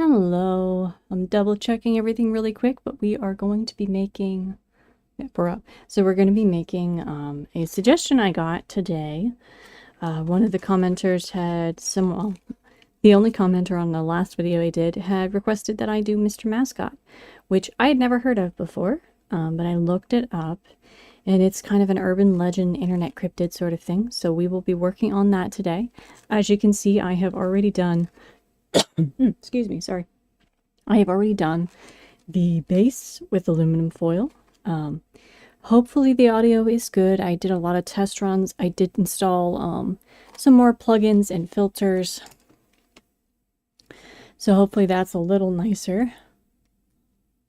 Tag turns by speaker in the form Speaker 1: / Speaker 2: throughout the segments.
Speaker 1: Hello. I'm double checking everything really quick, but we are going to be making, yep, we're up. So we're going to be making a suggestion I got today. One of the commenters had well, the only commenter on the last video I did had requested that I do Mr. Mascot, which I had never heard of before, but I looked it up, and it's kind of an urban legend, internet cryptid sort of thing. So we will be working on that today. As you can see, I have already done excuse me, sorry. I have already done the base with aluminum foil. Hopefully the audio is good. I did a lot of test runs. I did install some more plugins and filters. So hopefully that's a little nicer.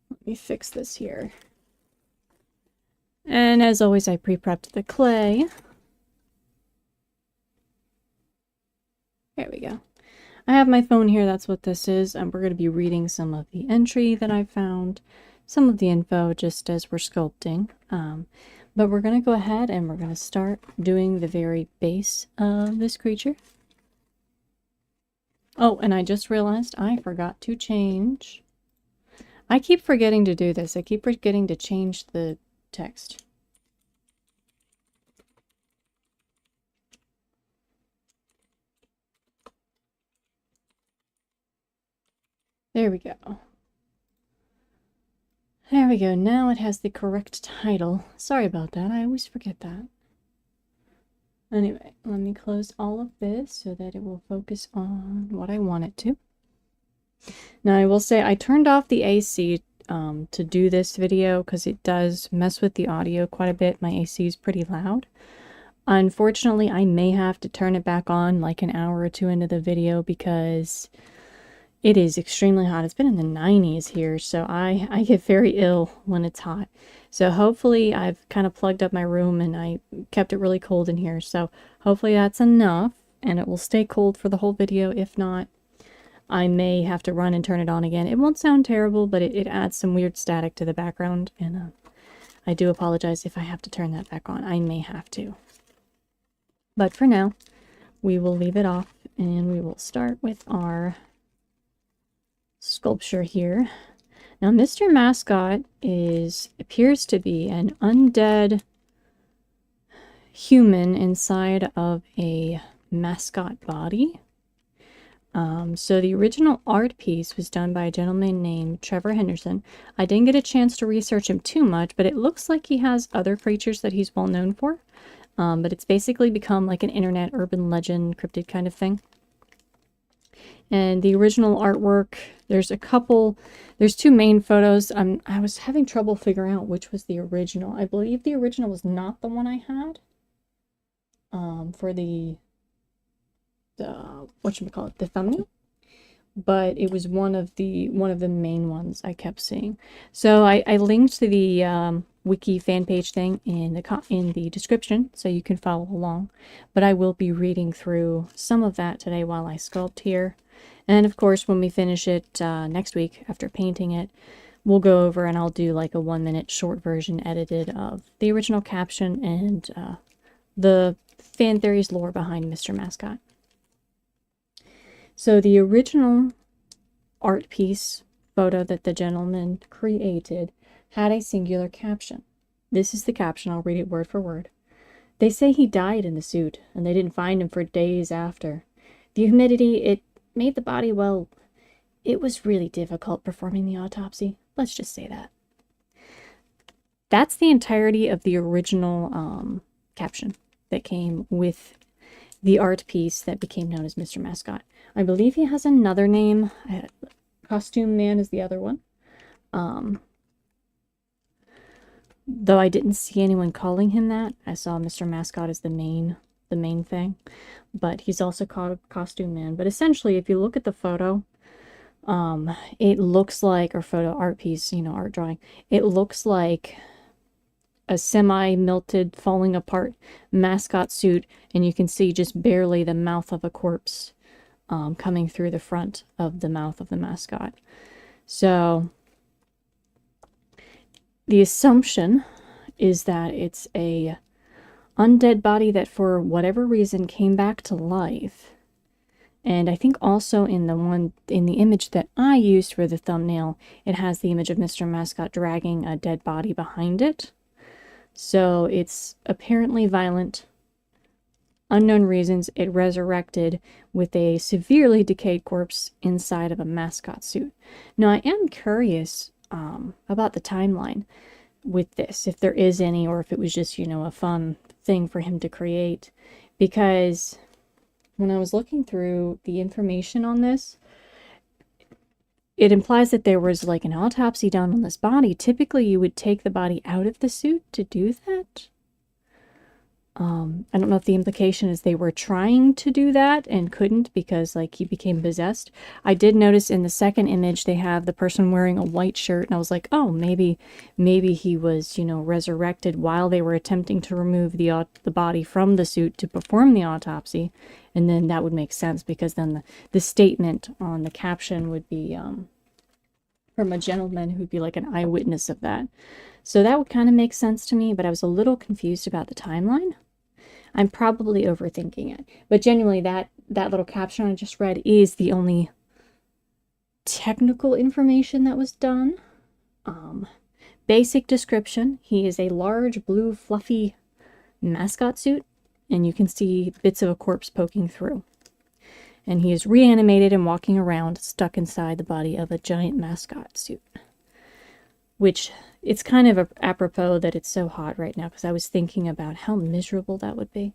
Speaker 1: Let me fix this here. And as always, I pre-prepped the clay. There we go. I have my phone here, that's what this is, and we're going to be reading some of the entry that I found, some of the info just as we're sculpting. But we're going to go ahead and we're going to start doing the very base of this creature. Oh, and I just realized I forgot to change. I keep forgetting to do this. I keep forgetting to change the text. There we go. There we go. Now it has the correct title. Sorry about that. I always forget that. Anyway, let me close all of this so that it will focus on what I want it to. Now, I will say I turned off the AC to do this video because it does mess with the audio quite a bit. My AC is pretty loud. Unfortunately, I may have to turn it back on like an hour or two into the video because it is extremely hot. It's been in the 90s here, so I get very ill when it's hot. So hopefully I've kind of plugged up my room and I kept it really cold in here. So hopefully that's enough and it will stay cold for the whole video. If not, I may have to run and turn it on again. It won't sound terrible, but it adds some weird static to the background. And I do apologize if I have to turn that back on. I may have to. But for now, we will leave it off and we will start with our sculpture here. Now, Mr. Mascot appears to be an undead human inside of a mascot body. So the original art piece was done by a gentleman named Trevor Henderson. I didn't get a chance to research him too much, but it looks like he has other creatures that he's well known for. But it's basically become like an internet urban legend cryptid kind of thing. And the original artwork, there's two main photos. I was having trouble figuring out which was the original. I believe the original was not the one I had. For the whatchamacallit, the thumbnail. But it was one of the main ones I kept seeing. So I linked to the wiki fan page thing in the description so you can follow along. But I will be reading through some of that today while I sculpt here. And of course, when we finish it next week after painting it, we'll go over and I'll do like a 1-minute short version edited of the original caption and the fan theories lore behind Mr. Mascot. So the original art piece photo that the gentleman created had a singular caption. This is the caption. I'll read it word for word. They say he died in the suit, and they didn't find him for days after. The humidity, it made the body, well, it was really difficult performing the autopsy. Let's just say that. That's the entirety of the original caption that came with the art piece that became known as Mr. Mascot. I believe he has another name. Costume Man is the other one. Though I didn't see anyone calling him that. I saw Mr. Mascot as the main thing. But he's also called Costume Man. But essentially, if you look at the photo, it looks like, or photo art piece, art drawing, it looks like a semi-melted, falling apart mascot suit, and you can see just barely the mouth of a corpse coming through the front of the mouth of the mascot. So the assumption is that it's a undead body that for whatever reason came back to life And I think also in the image that I used for the thumbnail, it has the image of Mr. Mascot dragging a dead body behind it. So it's apparently violent. Unknown reasons, it resurrected with a severely decayed corpse inside of a mascot suit. Now, I am curious about the timeline with this, if there is any, or if it was just, a fun thing for him to create. Because when I was looking through the information on this, it implies that there was like an autopsy done on this body. Typically, you would take the body out of the suit to do that. I don't know if the implication is they were trying to do that and couldn't because like he became possessed. I did notice in the second image they have the person wearing a white shirt, and I was like, oh, maybe he was, resurrected while they were attempting to remove the body from the suit to perform the autopsy, and then that would make sense because then the statement on the caption would be from a gentleman who'd be like an eyewitness of that. So that would kind of make sense to me, but I was a little confused about the timeline. I'm probably overthinking it. But genuinely, that little caption I just read is the only technical information that was done. Basic description. He is a large, blue, fluffy mascot suit, and you can see bits of a corpse poking through. And he is reanimated and walking around, stuck inside the body of a giant mascot suit. Which, it's kind of apropos that it's so hot right now, because I was thinking about how miserable that would be.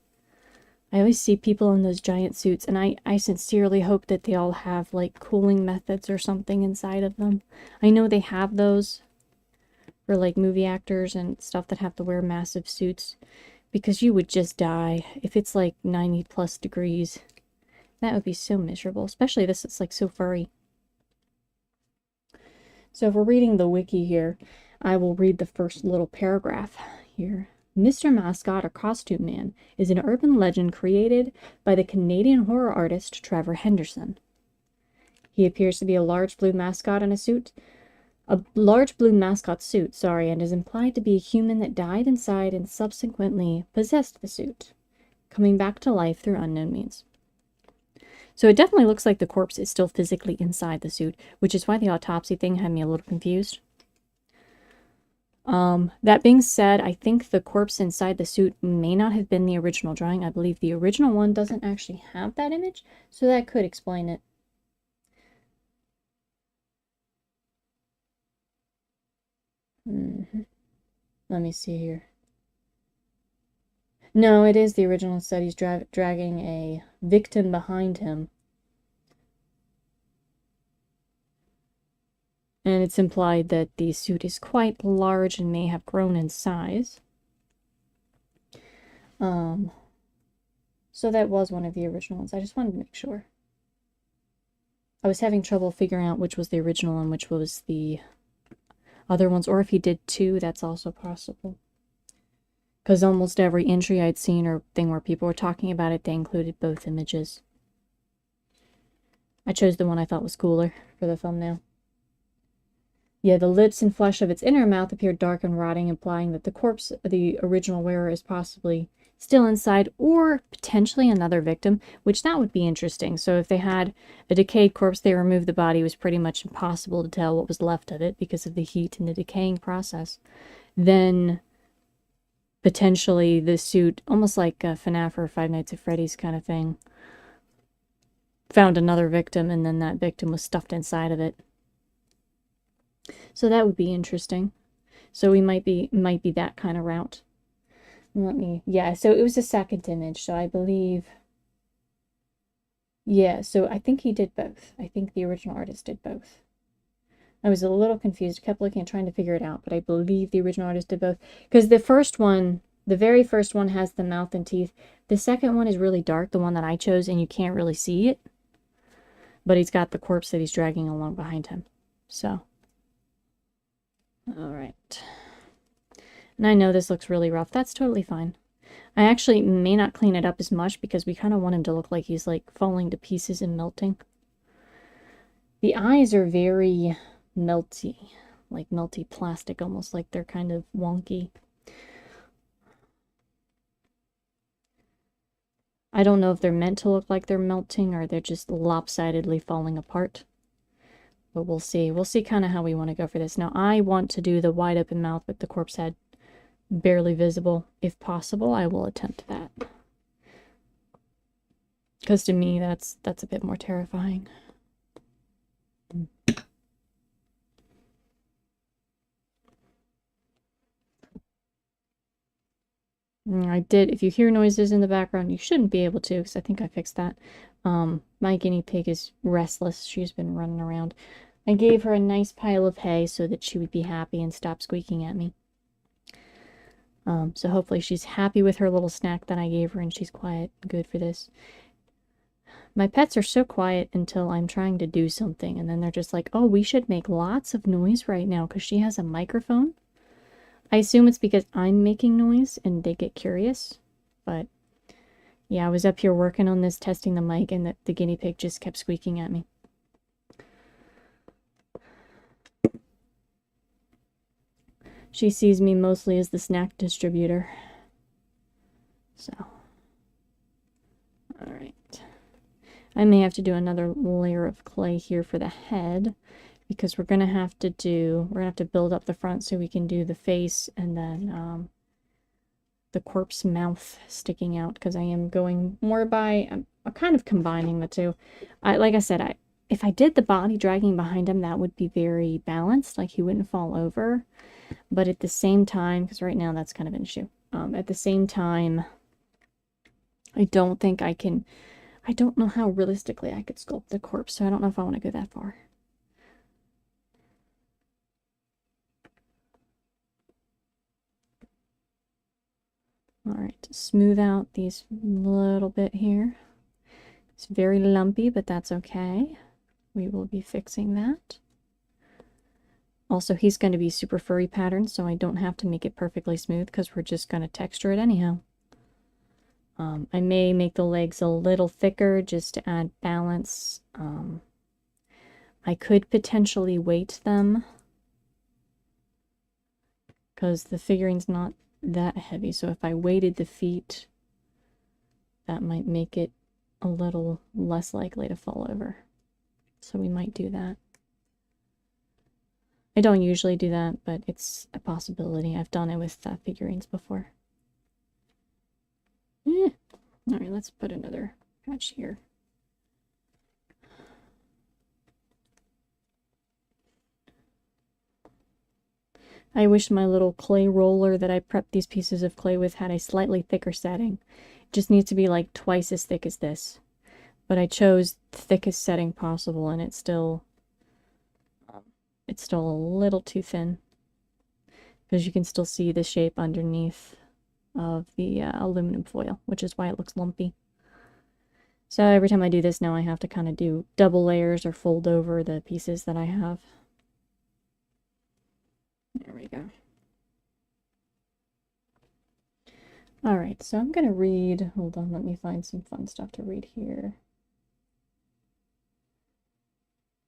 Speaker 1: I always see people in those giant suits, and I sincerely hope that they all have, like, cooling methods or something inside of them. I know they have those for, like, movie actors and stuff that have to wear massive suits, because you would just die. If it's, like, 90+ degrees, that would be so miserable, especially this, it's, like, so furry. So if we're reading the wiki here, I will read the first little paragraph here. Mr. Mascot, or Costume Man, is an urban legend created by the Canadian horror artist Trevor Henderson. He appears to be a large blue mascot in a suit, and is implied to be a human that died inside and subsequently possessed the suit, coming back to life through unknown means. So it definitely looks like the corpse is still physically inside the suit, which is why the autopsy thing had me a little confused. That being said, I think the corpse inside the suit may not have been the original drawing. I believe the original one doesn't actually have that image, so that could explain it. Let me see here. No, it is the original. Instead, he's dragging a victim behind him. And it's implied that the suit is quite large and may have grown in size. So that was one of the original ones. I just wanted to make sure. I was having trouble figuring out which was the original and which was the other ones. Or if he did two, that's also possible. Because almost every entry I'd seen or thing where people were talking about it, they included both images. I chose the one I thought was cooler for the thumbnail. Yeah, the lips and flesh of its inner mouth appeared dark and rotting, implying that the corpse of the original wearer is possibly still inside, or potentially another victim, which that would be interesting. So if they had a decayed corpse, they removed the body, it was pretty much impossible to tell what was left of it because of the heat and the decaying process. Then potentially the suit, almost like FNAF or Five Nights at Freddy's kind of thing, found another victim, and then that victim was stuffed inside of it. So that would be interesting. So we might be that kind of route. Yeah, so it was the second image, so I believe, yeah, so I think he did both. I think the original artist did both. I was a little confused, kept looking and trying to figure it out, but I believe the original artist did both. Because the first one, the very first one has the mouth and teeth. The second one is really dark, the one that I chose, and you can't really see it. But he's got the corpse that he's dragging along behind him. So. Alright. And I know this looks really rough. That's totally fine. I actually may not clean it up as much because we kind of want him to look like he's like falling to pieces and melting. The eyes are very melty. Like melty plastic, almost like they're kind of wonky. I don't know if they're meant to look like they're melting or they're just lopsidedly falling apart. But we'll see. We'll see kind of how we want to go for this. Now, I want to do the wide open mouth with the corpse head barely visible. If possible, I will attempt that. Because to me, that's a bit more terrifying. I did, if you hear noises in the background, you shouldn't be able to, because I think I fixed that. My guinea pig is restless. She's been running around. I gave her a nice pile of hay so that she would be happy and stop squeaking at me. So hopefully she's happy with her little snack that I gave her and she's quiet and good for this. My pets are so quiet until I'm trying to do something, and then they're just like, oh, we should make lots of noise right now because she has a microphone. I assume it's because I'm making noise and they get curious, but yeah, I was up here working on this, testing the mic, and the guinea pig just kept squeaking at me. She sees me mostly as the snack distributor. So, alright. I may have to do another layer of clay here for the head, because we're going to have to build up the front so we can do the face and then the corpse mouth sticking out, because I am going more by, I'm kind of combining the two. Like I said, if I did the body dragging behind him, that would be very balanced, like he wouldn't fall over. But at the same time, because right now that's kind of an issue, at the same time, I don't think I can, I don't know how realistically I could sculpt the corpse, so I don't know if I want to go that far. Alright, smooth out these little bit here. It's very lumpy, but that's okay. We will be fixing that. Also, he's going to be super furry pattern, so I don't have to make it perfectly smooth because we're just going to texture it anyhow. I may make the legs a little thicker just to add balance. I could potentially weight them because the figurine's not that heavy, so if I weighted the feet, that might make it a little less likely to fall over. So we might do that. I don't usually do that, but it's a possibility. I've done it with figurines before. Alright, let's put another patch here. I wish my little clay roller that I prepped these pieces of clay with had a slightly thicker setting. It just needs to be like twice as thick as this. But I chose the thickest setting possible, and it's still a little too thin. Because you can still see the shape underneath of the aluminum foil, which is why it looks lumpy. So every time I do this now, I have to kind of do double layers or fold over the pieces that I have. There we go. Alright, so I'm going to read, hold on, let me find some fun stuff to read here.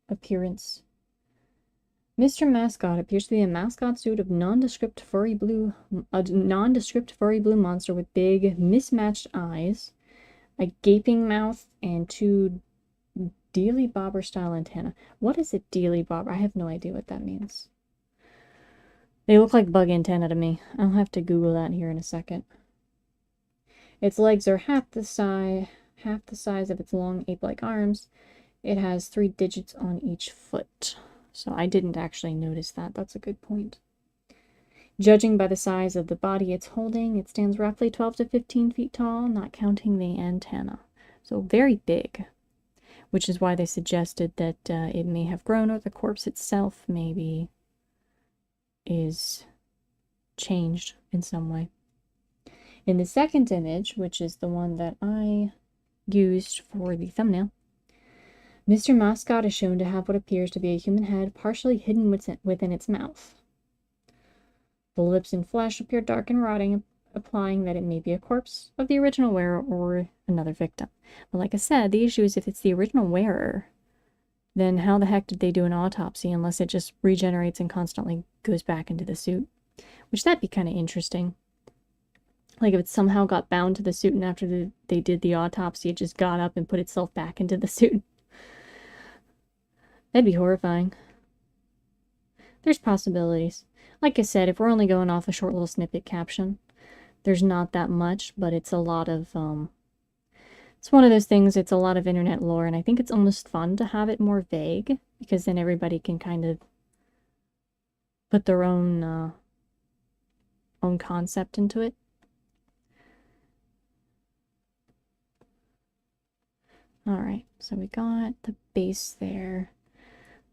Speaker 1: Appearance. Mr. Mascot appears to be a mascot suit of nondescript furry blue monster with big, mismatched eyes, a gaping mouth, and two dealy bobber style antenna. What is a dealy bobber? I have no idea what that means. They look like bug antenna to me. I'll have to Google that here in a second. Its legs are half the size of its long ape-like arms. It has 3 digits on each foot. So I didn't actually notice that. That's a good point. Judging by the size of the body it's holding, it stands roughly 12 to 15 feet tall, not counting the antenna. So very big, which is why they suggested that it may have grown, or the corpse itself maybe is changed in some way. In the second image, which is the one that I used for the thumbnail, Mr. Mascot is shown to have what appears to be a human head partially hidden within its mouth. The lips and flesh appear dark and rotting, implying that it may be a corpse of the original wearer or another victim. But like I said, the issue is if it's the original wearer, then how the heck did they do an autopsy unless it just regenerates and constantly goes back into the suit? Which that'd be kind of interesting. Like if it somehow got bound to the suit and after they did the autopsy, it just got up and put itself back into the suit. That'd be horrifying. There's possibilities. Like I said, if we're only going off a short little snippet caption, there's not that much, but it's a lot of, it's one of those things, it's a lot of internet lore, and I think it's almost fun to have it more vague, because then everybody can kind of put their own concept into it. Alright, so we got the base there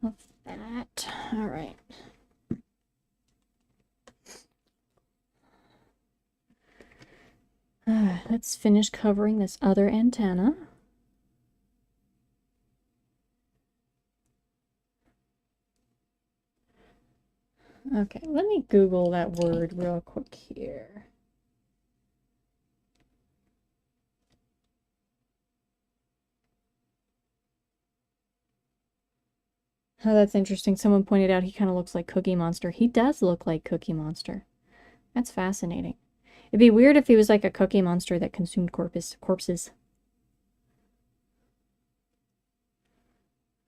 Speaker 1: of that. Alright. Let's finish covering this other antenna. Okay, let me Google that word real quick here. Oh, that's interesting. Someone pointed out he kind of looks like Cookie Monster. He does look like Cookie Monster. That's fascinating. It'd be weird if he was like a Cookie Monster that consumed corpses.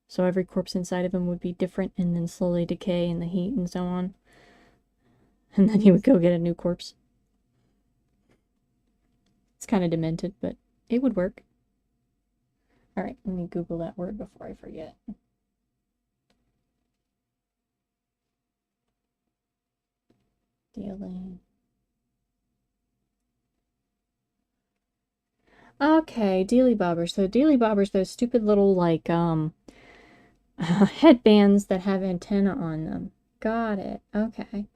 Speaker 1: So every corpse inside of him would be different and then slowly decay in the heat and so on. And then he would go get a new corpse. It's kind of demented, but it would work. Alright, let me Google that word before I forget. Dealing. Okay, dealy bobbers. So dealy bobbers, those stupid little like headbands that have antenna on them. Got it. Okay.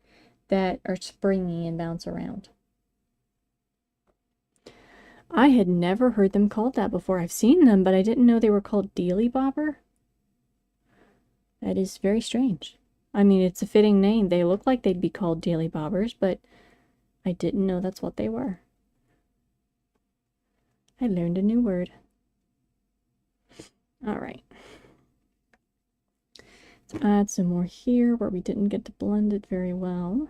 Speaker 1: That are springy and bounce around. I had never heard them called that before. I've seen them, but I didn't know they were called dealy bobber. That is very strange. I mean, it's a fitting name. They look like they'd be called dealy bobbers, but I didn't know that's what they were. I learned a new word. All right. Let's add some more here where we didn't get to blend it very well.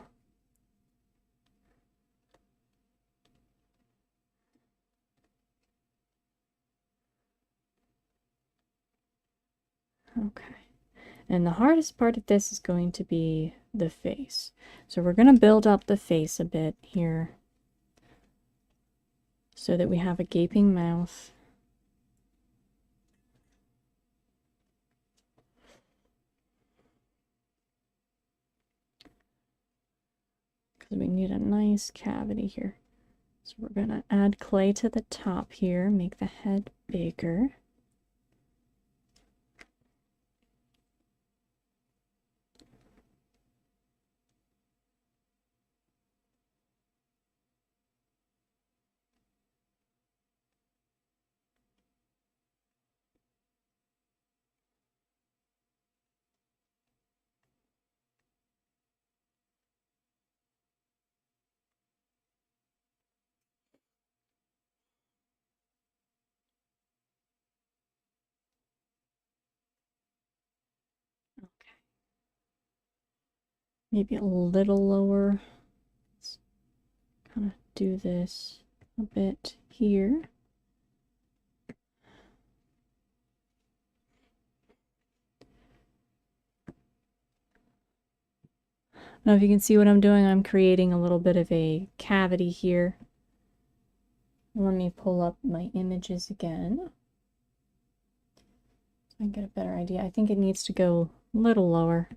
Speaker 1: Okay. And the hardest part of this is going to be the face. So we're going to build up the face a bit here so that we have a gaping mouth. Because we need a nice cavity here. So we're going to add clay to the top here, make the head bigger. Maybe a little lower. Let's kind of do this a bit here. Now, if you can see what I'm doing, I'm creating a little bit of a cavity here. Let me pull up my images again so I can get a better idea. I think it needs to go a little lower.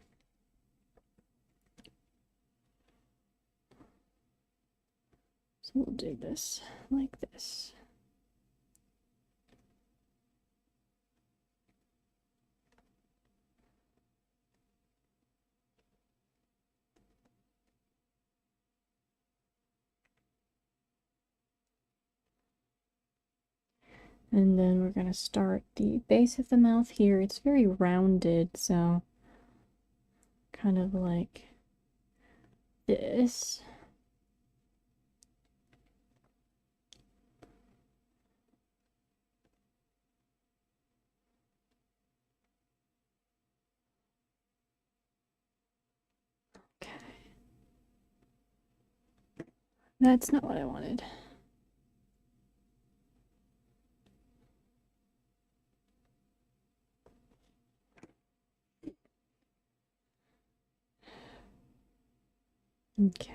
Speaker 1: So we'll do this like this. And then we're going to start the base of the mouth here. It's very rounded, so kind of like this. That's not what I wanted. Okay.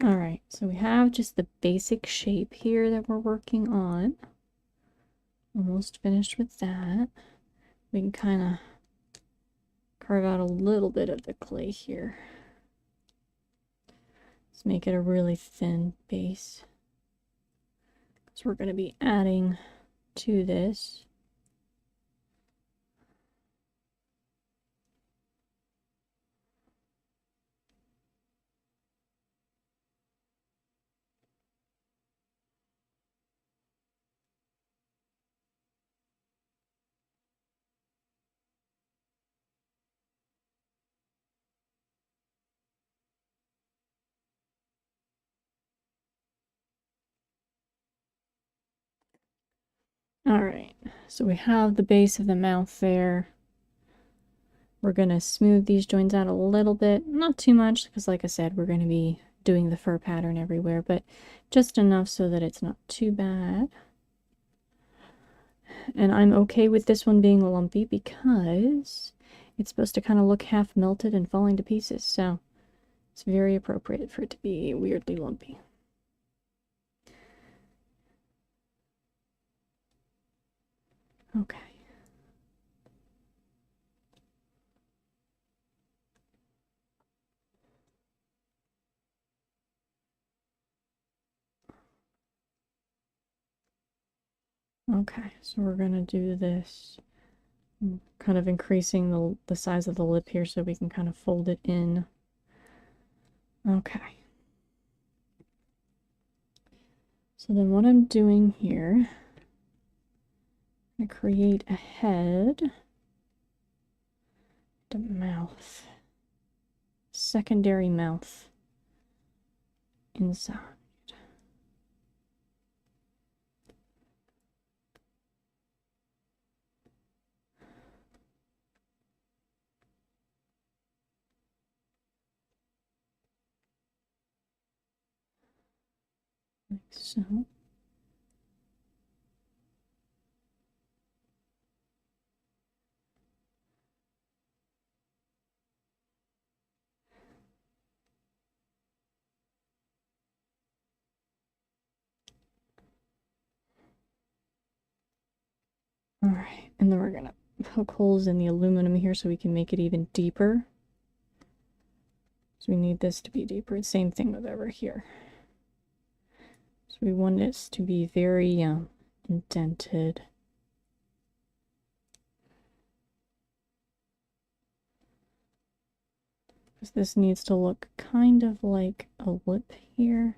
Speaker 1: All right, so we have just the basic shape here that we're working on. Almost finished with that. We can kind of carve out a little bit of the clay here. Let's make it a really thin base, because we're going to be adding to this. All right, so we have the base of the mouth there. We're going to smooth these joints out a little bit, not too much, because like I said, we're going to be doing the fur pattern everywhere, but just enough so that it's not too bad. And I'm okay with this one being lumpy because it's supposed to kind of look half melted and falling to pieces, so it's very appropriate for it to be weirdly lumpy. Okay. Okay, so we're going to do this, kind of increasing the size of the lip here so we can kind of fold it in. Okay. So then what I'm doing here, I create a head, the mouth, secondary mouth inside. Like so. All right, and then we're gonna poke holes in the aluminum here so we can make it even deeper. So we need this to be deeper. Same thing with over here. So we want this to be very indented. Because this needs to look kind of like a lip here.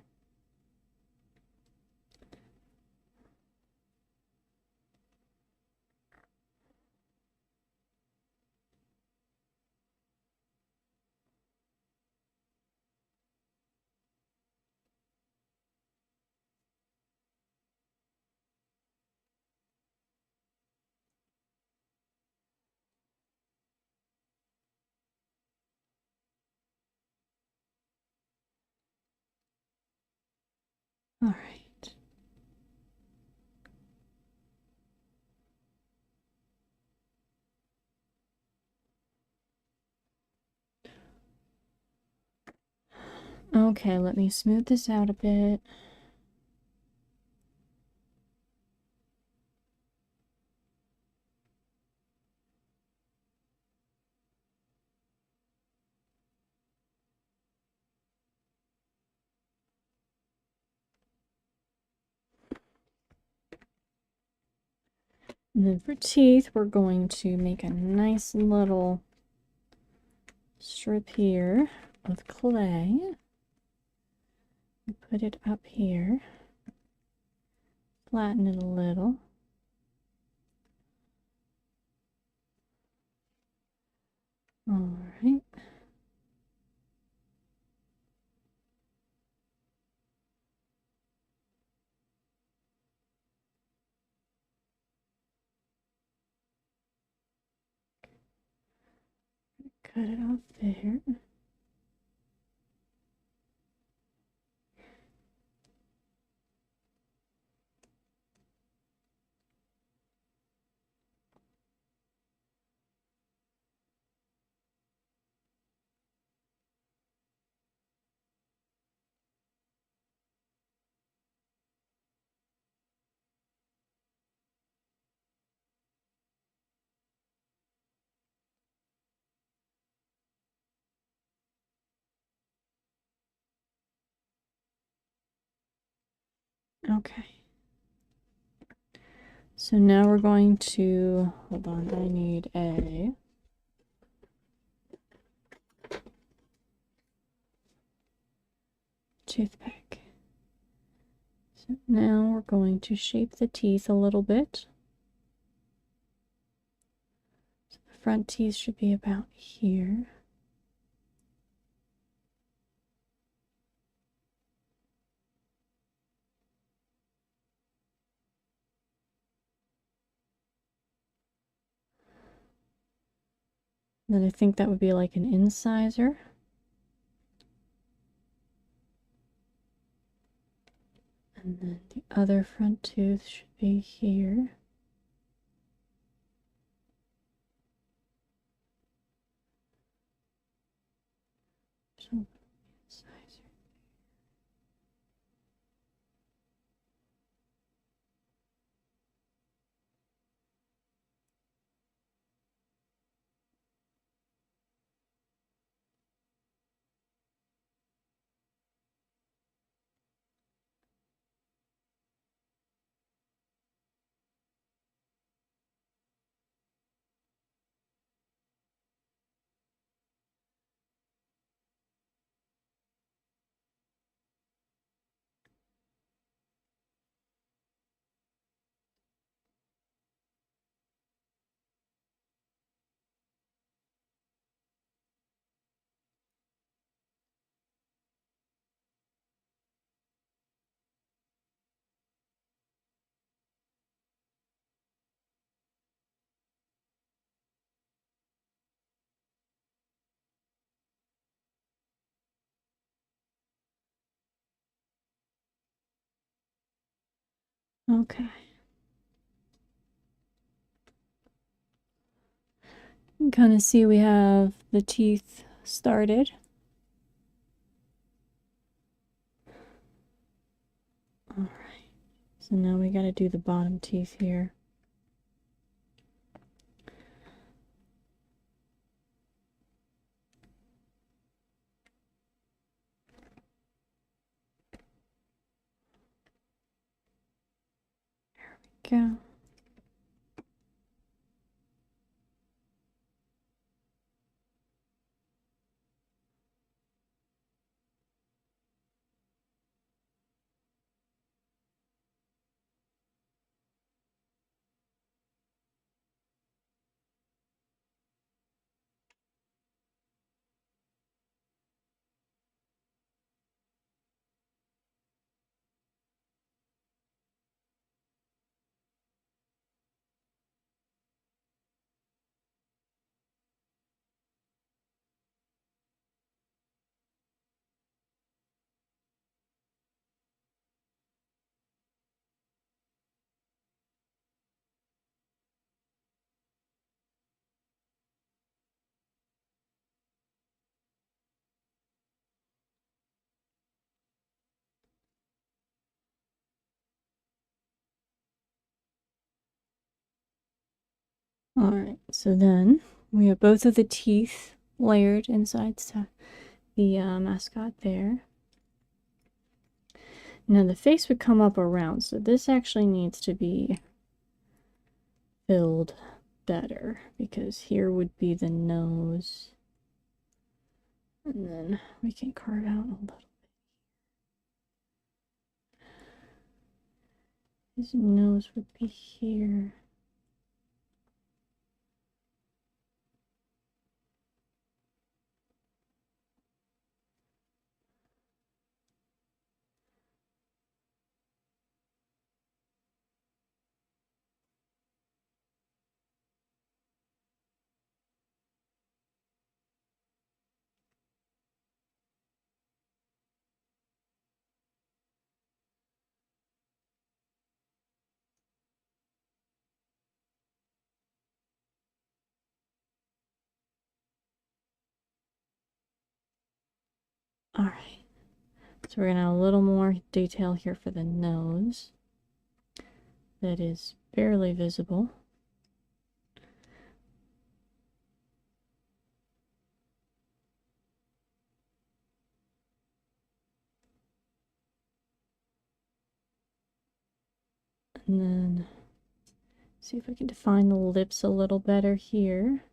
Speaker 1: All right. Okay, let me smooth this out a bit. And then for teeth, we're going to make a nice little strip here of clay. Put it up here. Flatten it a little. All right. cut it off there. Okay. So now we're going to, hold on, I need a toothpick. So now we're going to shape the teeth a little bit. So the front teeth should be about here. Then I think that would be like an incisor. And then the other front tooth should be here. So, incisor. Okay. You can kind of see we have the teeth started. Alright. So now we got to do the bottom teeth here. There we go. Alright, so then we have both of the teeth layered inside the mascot there. Now the face would come up around, so this actually needs to be filled better because here would be the nose. And then we can carve out a little bit. His nose would be here. All right. So we're going to have a little more detail here for the nose. That is barely visible. And then see if I can define the lips a little better here.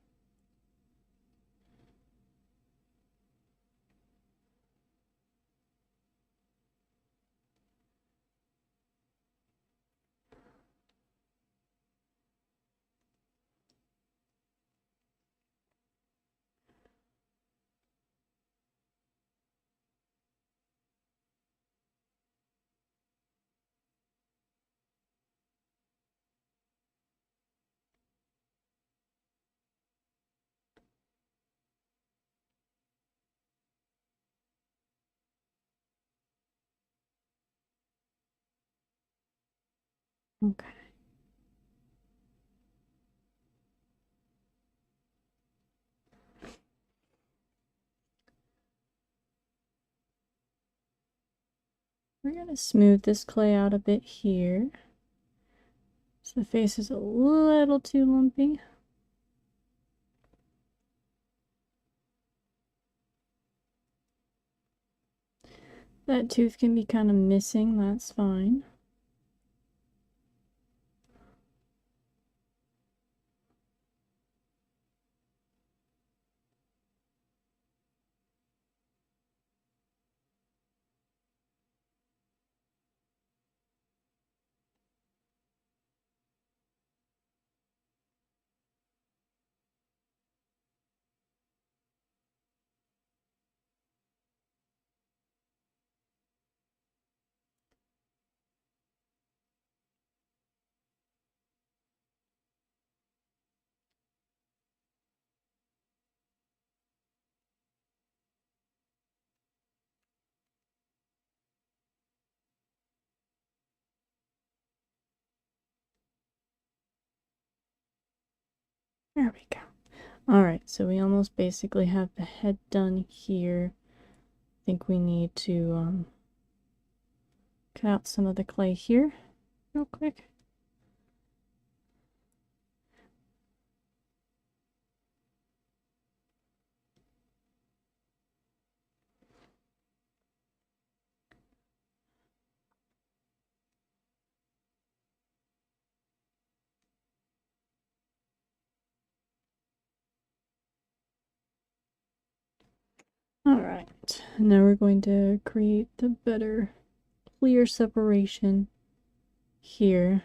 Speaker 1: Okay. We're going to smooth this clay out a bit here. So the face is a little too lumpy. That tooth can be kind of missing, that's fine. There we go. Alright, so we almost basically have the head done here. I think we need to cut out some of the clay here real quick. Alright, now we're going to create the better clear separation here.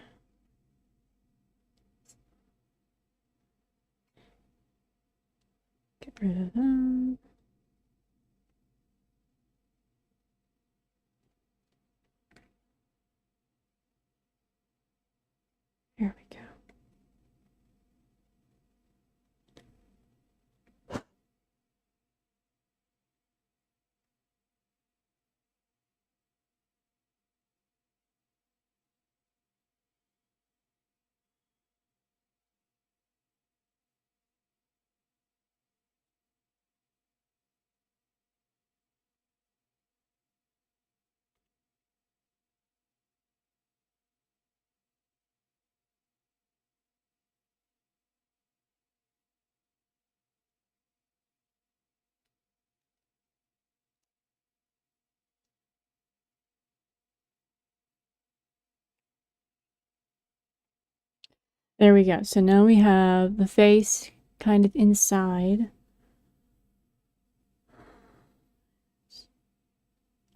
Speaker 1: Get rid of that. There we go. There we go. So now we have the face kind of inside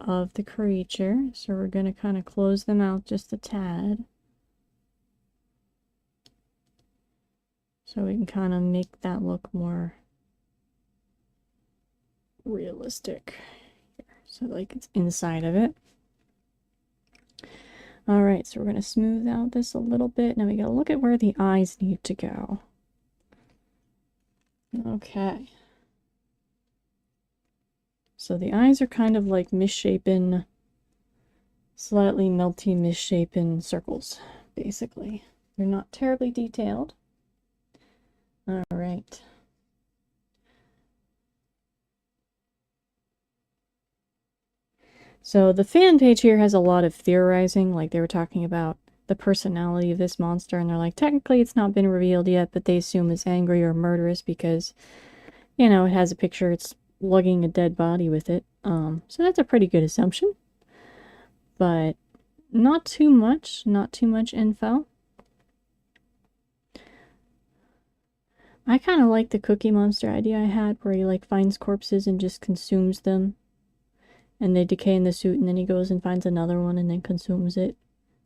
Speaker 1: of the creature. So we're going to kind of close them out just a tad. So we can kind of make that look more realistic. So like it's inside of it. Alright, so we're going to smooth out this a little bit. Now we got to look at where the eyes need to go. Okay. So the eyes are kind of like misshapen, slightly melty, misshapen circles, basically. They're not terribly detailed. Alright. So the fan page here has a lot of theorizing, like they were talking about the personality of this monster, and they're like, technically it's not been revealed yet, but they assume it's angry or murderous because, you know, it has a picture, it's lugging a dead body with it. So that's a pretty good assumption. But not too much info. I kind of like the Cookie Monster idea I had, where he like finds corpses and just consumes them. And they decay in the suit, and then he goes and finds another one and then consumes it.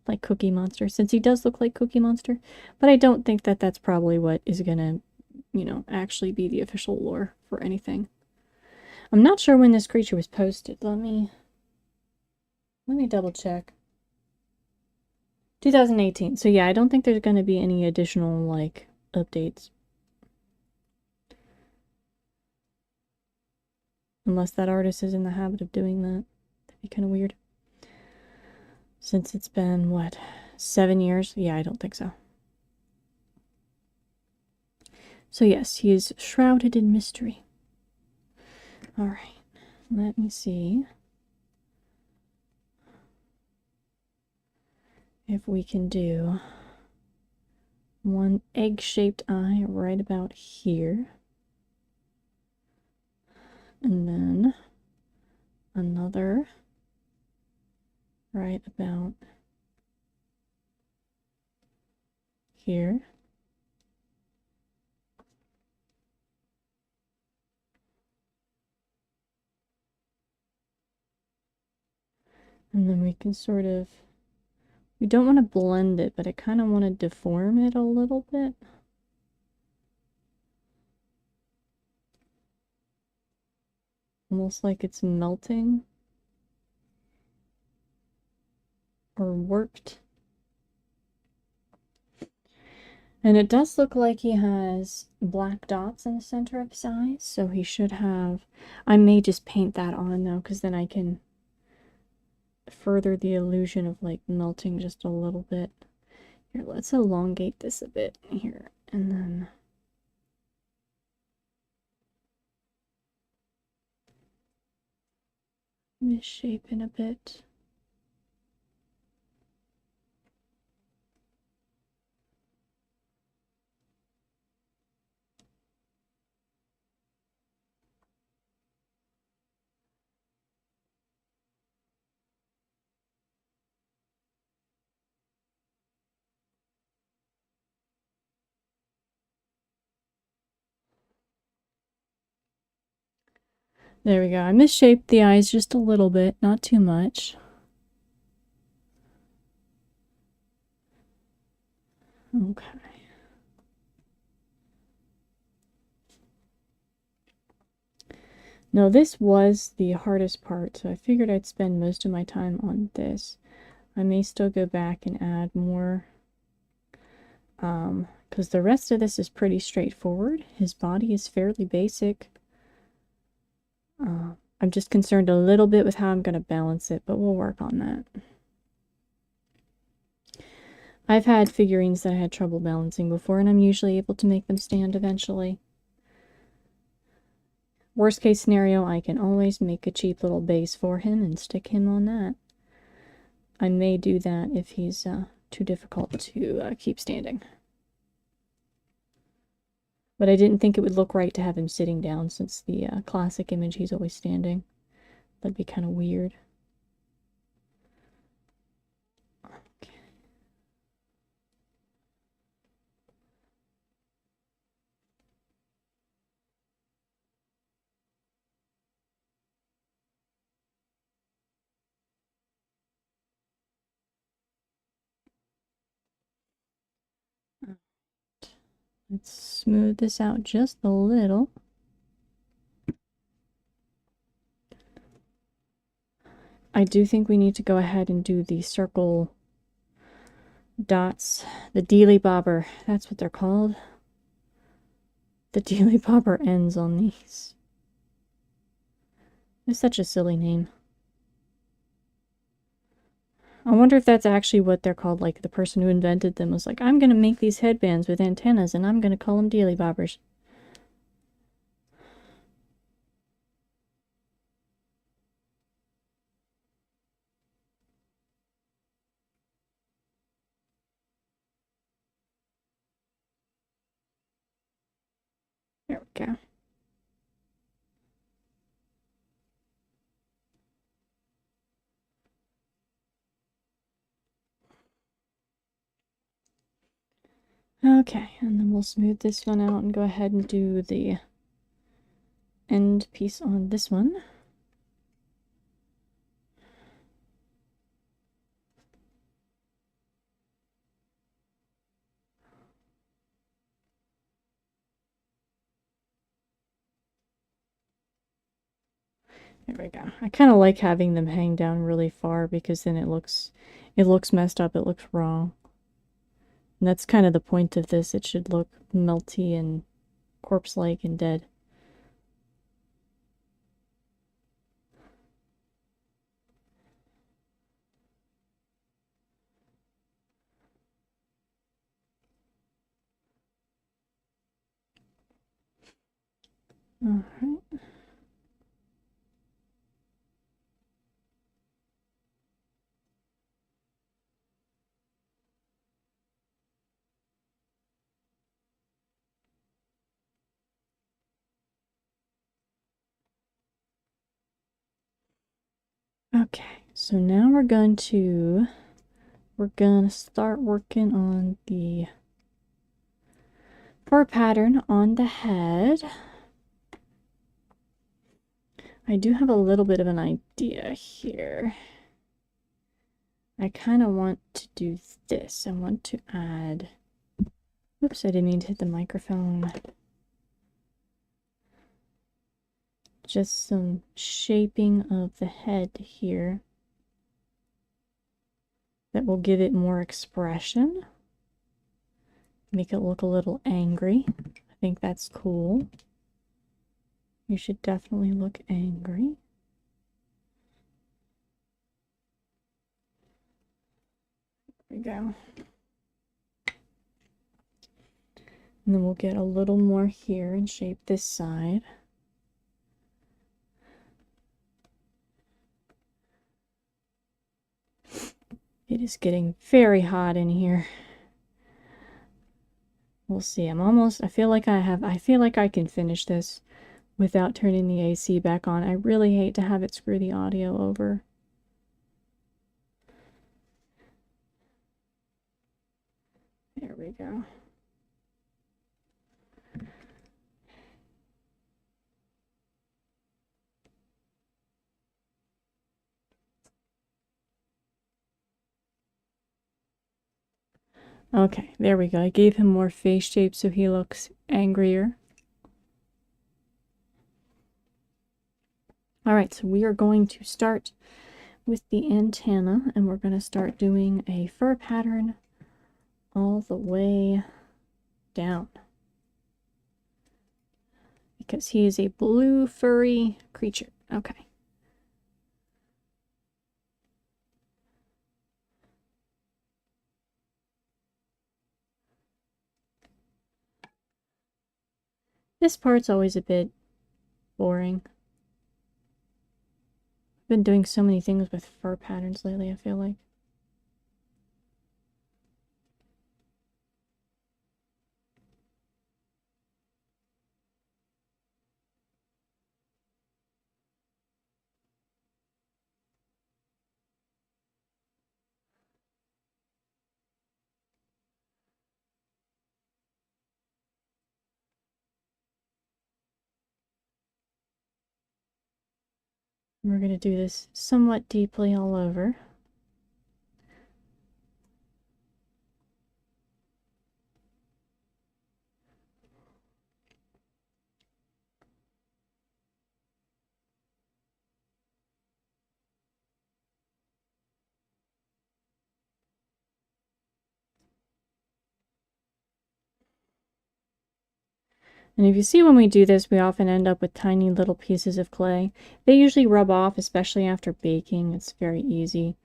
Speaker 1: Like Cookie Monster, since he does look like Cookie Monster. But I don't think that that's probably what is gonna, you know, actually be the official lore for anything. I'm not sure when this creature was posted. Let me double check. 2018. So yeah, I don't think there's gonna be any additional, like, updates. Unless that artist is in the habit of doing that. That'd be kind of weird. Since it's been, what, 7 years? Yeah, I don't think so. So yes, he is shrouded in mystery. Alright, let me see if we can do one egg-shaped eye right about here. And then another right about here. And then we can sort of, we don't want to blend it, but I kind of want to deform it a little bit. Almost like it's melting. Or warped. And it does look like he has black dots in the center of his eyes, so he should have... I may just paint that on, though, because then I can further the illusion of, like, melting just a little bit. Here, let's elongate this a bit here, and then... misshapen a bit. There we go. I misshaped the eyes just a little bit, not too much. Okay. Now this was the hardest part, so I figured I'd spend most of my time on this. I may still go back and add more, because the rest of this is pretty straightforward. His body is fairly basic. I'm just concerned a little bit with how I'm going to balance it, but we'll work on that. I've had figurines that I had trouble balancing before, and I'm usually able to make them stand eventually. Worst case scenario, I can always make a cheap little base for him and stick him on that. I may do that if he's too difficult to keep standing. But I didn't think it would look right to have him sitting down, since the classic image he's always standing. That'd be kind of weird. Okay. Let's smooth this out just a little. I do think we need to go ahead and do the circle dots. The dealy bobber. That's what they're called. The dealy bobber ends on these. It's such a silly name. I wonder if that's actually what they're called. Like, the person who invented them was like, I'm going to make these headbands with antennas, and I'm going to call them dealy bobbers. go. Okay, and then we'll smooth this one out and go ahead and do the end piece on this one. There we go. I kind of like having them hang down really far because then it looks messed up, it looks wrong. And that's kind of the point of this. It should look melty and corpse-like and dead. All right. Okay, so now we're going to start working on the fur pattern on the head. I do have a little bit of an idea here. I kind of want to do this. I want to add, oops, I didn't mean to hit the microphone. Just some shaping of the head here that will give it more expression. Make it look a little angry. I think that's cool. You should definitely look angry. There we go. And then we'll get a little more here and shape this side. It is getting very hot in here. We'll see. I feel like I can finish this without turning the AC back on. I really hate to have it screw the audio over. There we go. Okay, there we go. I gave him more face shape so he looks angrier. Alright, so we are going to start with the antenna, and we're going to start doing a fur pattern all the way down. Because he is a blue furry creature. Okay. This part's always a bit boring. I've been doing so many things with fur patterns lately, I feel like. We're going to do this somewhat deeply all over. And if you see when we do this, we often end up with tiny little pieces of clay. They usually rub off, especially after baking. It's very easy.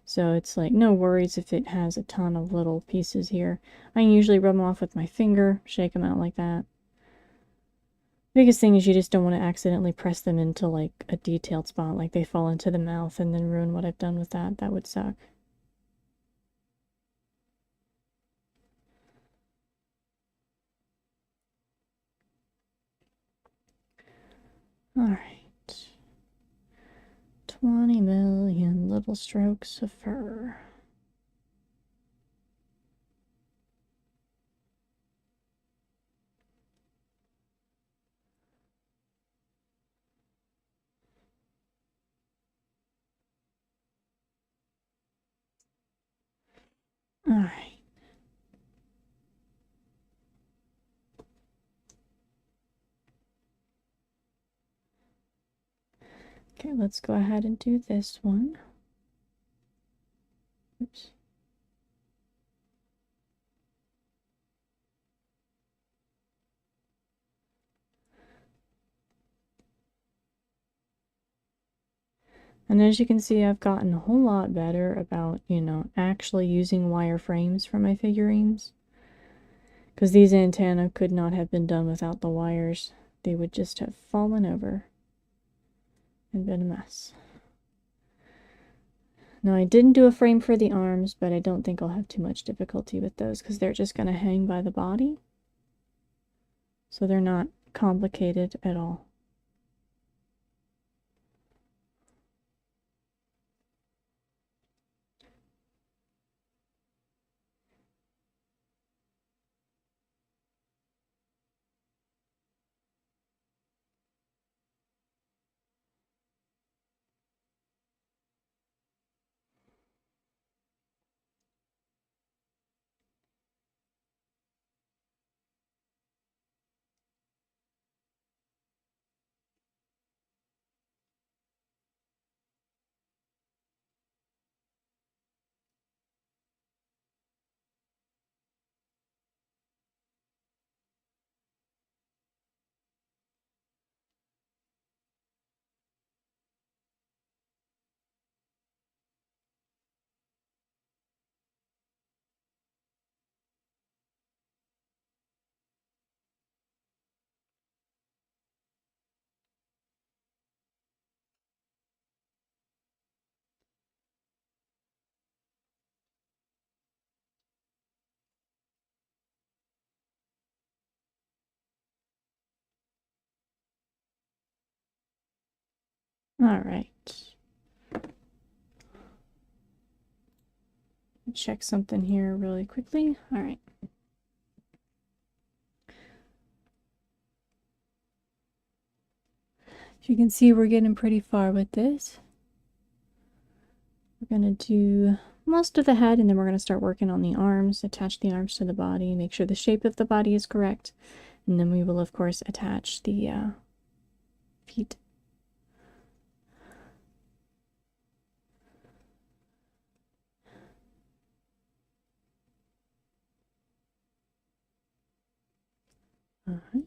Speaker 1: So it's like no worries if it has a ton of little pieces here. I usually rub them off with my finger, shake them out like that. Biggest thing is you just don't want to accidentally press them into like a detailed spot, like they fall into the mouth and then ruin what I've done with that. That would suck. Alright. 20 million little strokes of fur. Alright. Okay, let's go ahead and do this one. Oops. And as you can see, I've gotten a whole lot better about, actually using wireframes for my figurines. Because these antennae could not have been done without the wires. They would just have fallen over and been a mess. Now, I didn't do a frame for the arms, but I don't think I'll have too much difficulty with those because they're just going to hang by the body. So they're not complicated at all. Alright. Check something here really quickly. Alright. As you can see, we're getting pretty far with this. We're going to do most of the head, and then we're going to start working on the arms, attach the arms to the body, make sure the shape of the body is correct, and then we will, of course, attach the feet. Alright.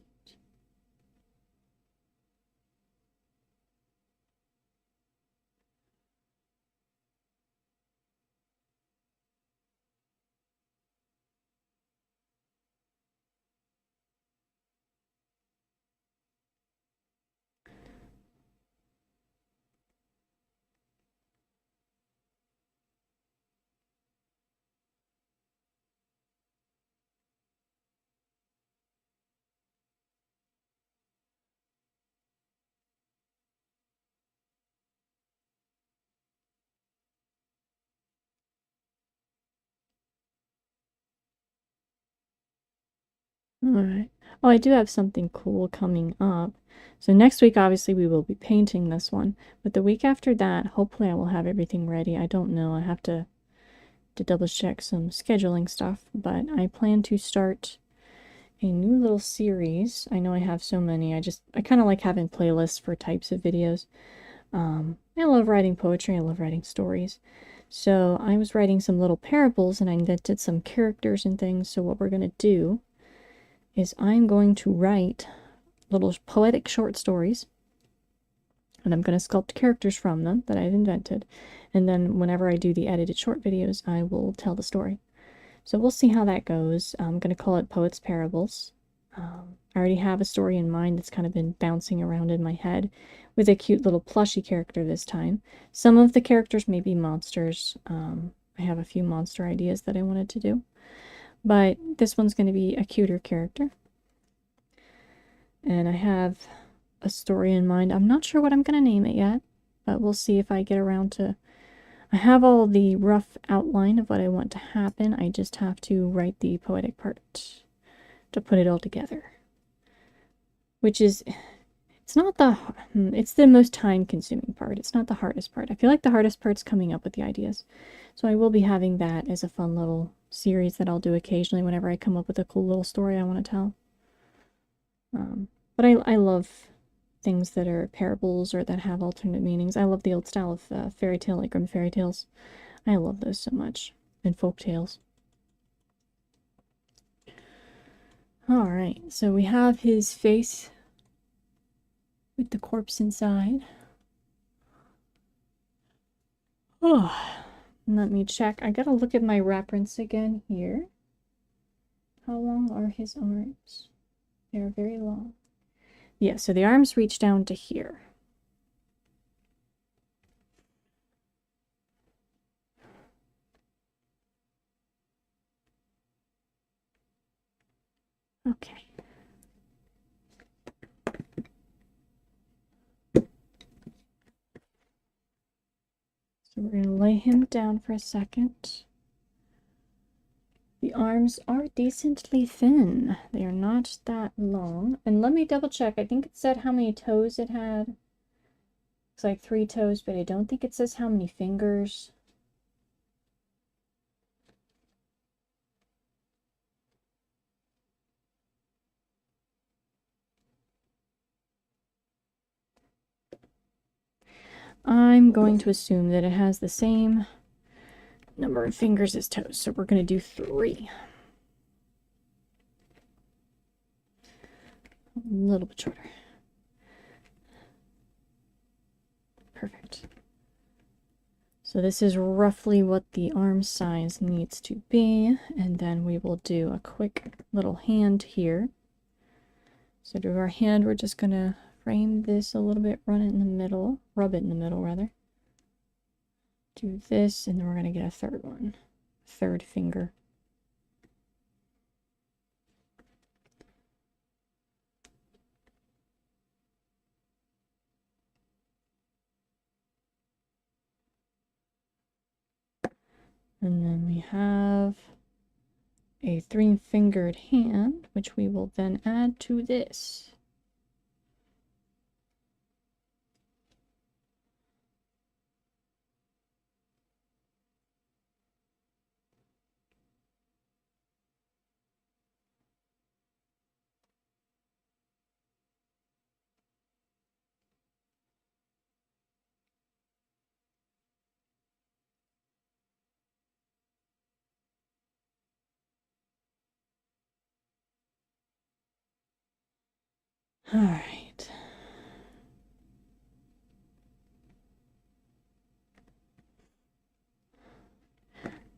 Speaker 1: Alright. Oh, I do have something cool coming up. So next week, obviously, we will be painting this one. But the week after that, hopefully I will have everything ready. I don't know. I have to double check some scheduling stuff. But I plan to start a new little series. I know I have so many. I kind of like having playlists for types of videos. I love writing poetry. I love writing stories. So I was writing some little parables and I invented some characters and things. So what we're going to do is I'm going to write little poetic short stories, and I'm going to sculpt characters from them that I've invented, and then whenever I do the edited short videos, I will tell the story. So we'll see how that goes. I'm going to call it Poet's Parables. I already have a story in mind that's kind of been bouncing around in my head with a cute little plushy character this time. Some of the characters may be monsters. I have a few monster ideas that I wanted to do. But this one's going to be a cuter character. And I have a story in mind. I'm not sure what I'm going to name it yet, but we'll see if I get around to... I have all the rough outline of what I want to happen. I just have to write the poetic part to put it all together. Which is... It's not the... It's the most time-consuming part. It's not the hardest part. I feel like the hardest part's coming up with the ideas. So I will be having that as a fun little series that I'll do occasionally whenever I come up with a cool little story I want to tell. But I love things that are parables or that have alternate meanings. I love the old style of fairy tale, like Grimm fairy tales. I love those so much. And folk tales. Alright, so we have his face with the corpse inside. Oh, let me check. I gotta look at my reference again here. How long are his arms? They're very long. Yeah, so the arms reach down to here. Okay. So we're going to lay him down for a second. The arms are decently thin. They are not that long. And let me double check. I think it said how many toes it had. It's like 3 toes, but I don't think it says how many fingers. I'm going to assume that it has the same number of fingers as toes, so we're going to do 3. A little bit shorter. Perfect. So this is roughly what the arm size needs to be, and then we will do a quick little hand here. So to our hand, we're just going to frame this a little bit, run it in the middle, rub it in the middle rather. Do this, and then we're going to get a third one, third finger. And then we have a 3-fingered hand, which we will then add to this. All right.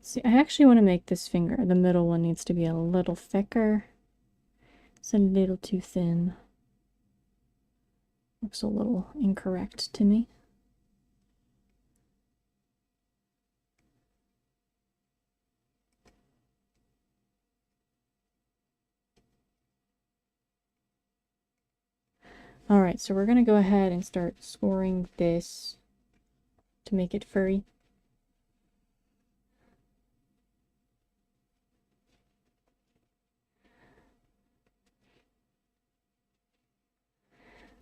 Speaker 1: See, I actually want to make this finger, the middle one needs to be a little thicker. It's a little too thin. Looks a little incorrect to me. Alright, so we're going to go ahead and start scoring this to make it furry.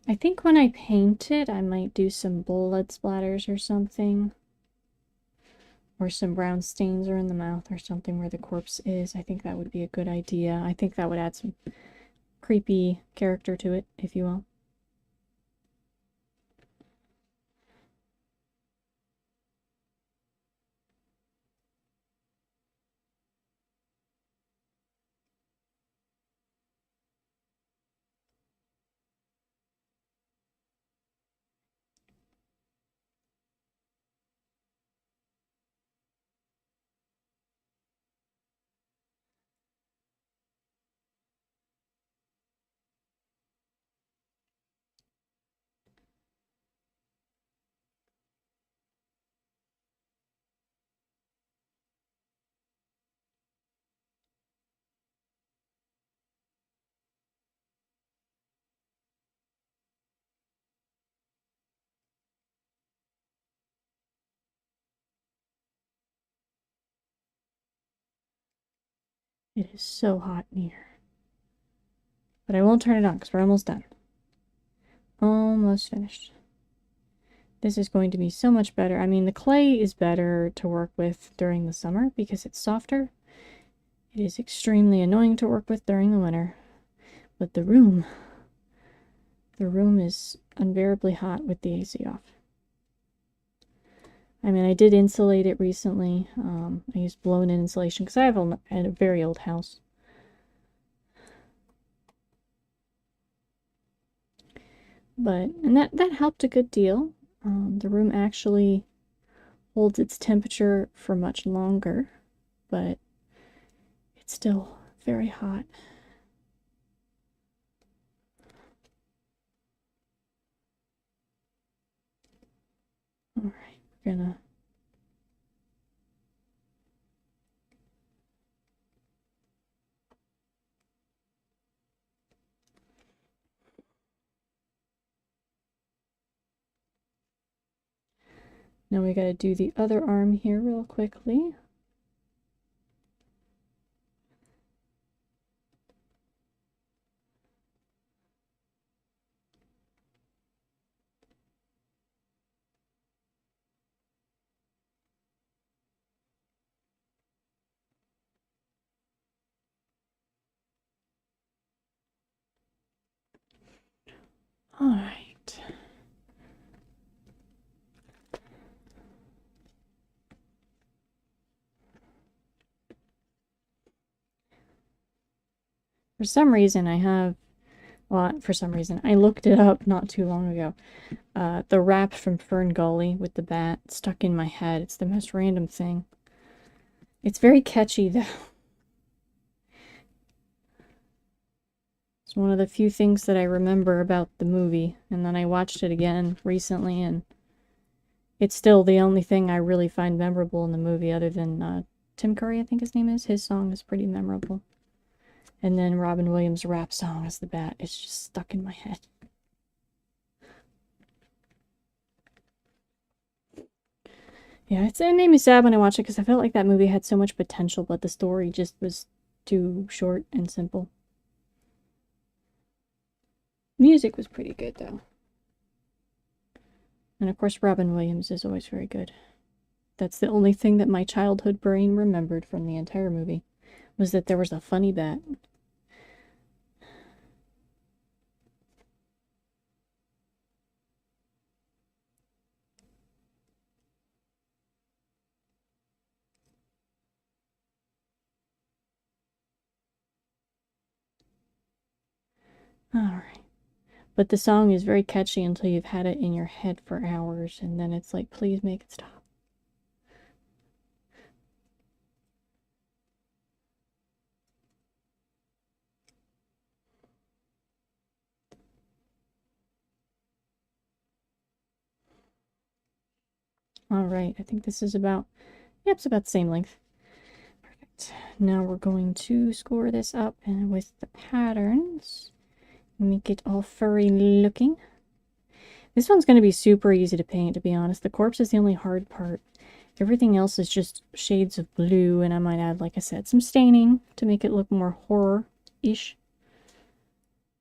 Speaker 1: I think when I paint it, I might do some blood splatters or something. Or some brown stains are in the mouth or something where the corpse is. I think that would be a good idea. I think that would add some creepy character to it, if you will. It is so hot in here. But I won't turn it on because we're almost done. Almost finished. This is going to be so much better. I mean, the clay is better to work with during the summer because it's softer. It is extremely annoying to work with during the winter. But the room is unbearably hot with the AC off. I mean, I did insulate it recently. I used blown-in insulation because I have a very old house. And that helped a good deal. The room actually holds its temperature for much longer, but it's still very hot. All right, we're gonna now we gotta do the other arm here real quickly. All right. For some reason I looked it up not too long ago. The rap from Fern Gully with the bat stuck in my head. It's the most random thing. It's very catchy though. It's one of the few things that I remember about the movie, and then I watched it again recently, and it's still the only thing I really find memorable in the movie other than Tim Curry, I think his name is. His song is pretty memorable. And then Robin Williams' rap song as the bat. It's just stuck in my head. Yeah, it made me sad when I watched it because I felt like that movie had so much potential, but the story just was too short and simple. Music was pretty good, though. And of course, Robin Williams is always very good. That's the only thing that my childhood brain remembered from the entire movie, was that there was a funny bat. Alright. But the song is very catchy until you've had it in your head for hours, and then it's like, please make it stop. Alright, I think this is about, yep, it's about the same length. Perfect. Now we're going to score this up and with the patterns. Make it all furry looking. This one's going to be super easy to paint, to be honest. The corpse is the only hard part. Everything else is just shades of blue, and I might add, like I said, some staining to make it look more horror-ish.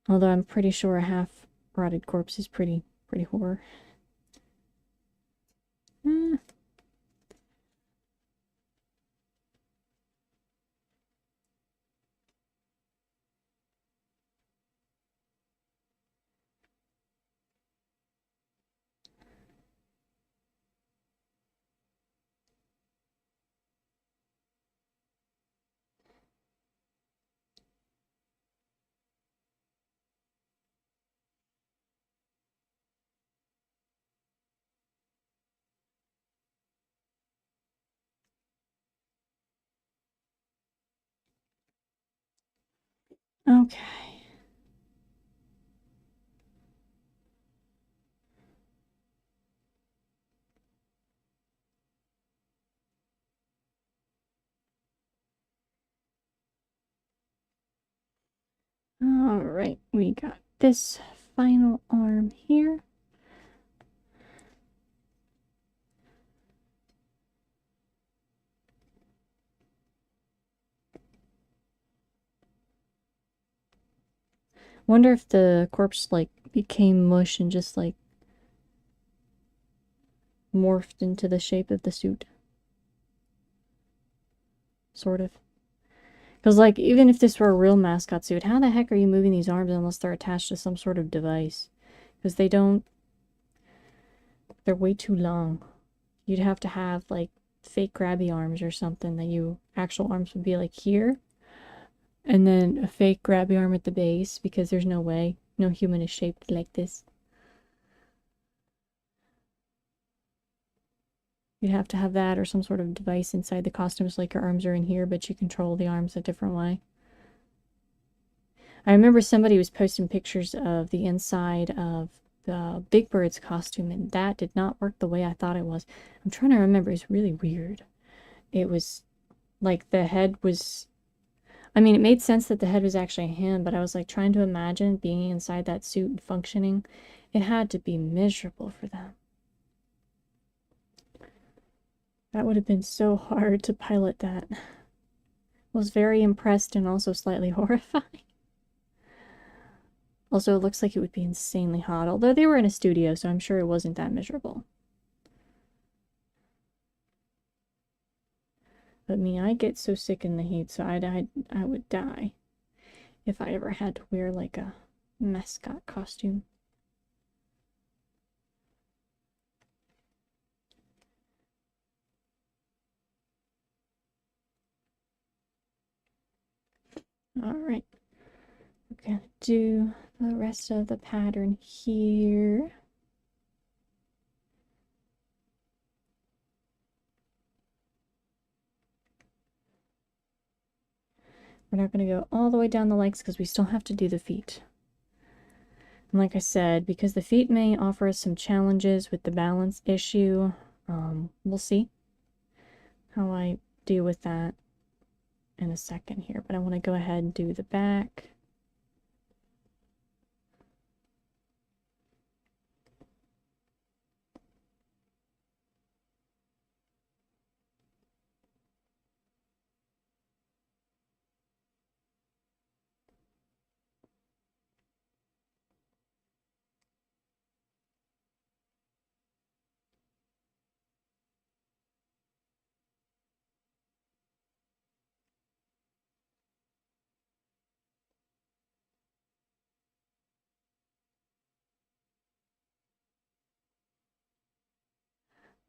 Speaker 1: Although I'm pretty sure a half-rotted corpse is pretty horror. Okay. Alright, we got this final arm here. Wonder if the corpse, like, became mush and just, like, morphed into the shape of the suit. Sort of. Because, like, even if this were a real mascot suit, how the heck are you moving these arms unless they're attached to some sort of device? Because they don't... They're way too long. You'd have to have, like, fake grabby arms or something that you... Actual arms would be, like, here. And then a fake grabby arm at the base, because there's no way. No human is shaped like this. You'd have to have that or some sort of device inside the costumes, like your arms are in here, but you control the arms a different way. I remember somebody was posting pictures of the inside of the Big Bird's costume, and that did not work the way I thought it was. I'm trying to remember. It's really weird. It was like the head was... I mean, it made sense that the head was actually him, but I was like trying to imagine being inside that suit and functioning. It had to be miserable for them. That would have been so hard to pilot that. I was very impressed and also slightly horrified. Also, it looks like it would be insanely hot, although they were in a studio, so I'm sure it wasn't that miserable. But me, I get so sick in the heat, so I would die if I ever had to wear, like, a mascot costume. Alright. We're gonna do the rest of the pattern here. We're not going to go all the way down the legs because we still have to do the feet. And like I said, because the feet may offer us some challenges with the balance issue, we'll see how I deal with that in a second here. But I want to go ahead and do the back.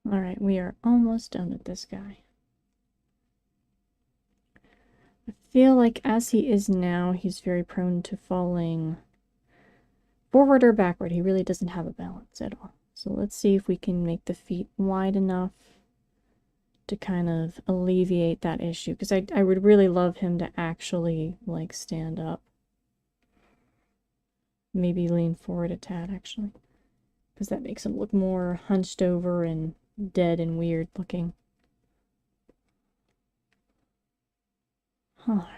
Speaker 1: Alright, we are almost done with this guy. I feel like as he is now, he's very prone to falling forward or backward. He really doesn't have a balance at all. So let's see if we can make the feet wide enough to kind of alleviate that issue. Because I would really love him to actually, like, stand up. Maybe lean forward a tad, actually. Because that makes him look more hunched over and dead and weird looking. Alright.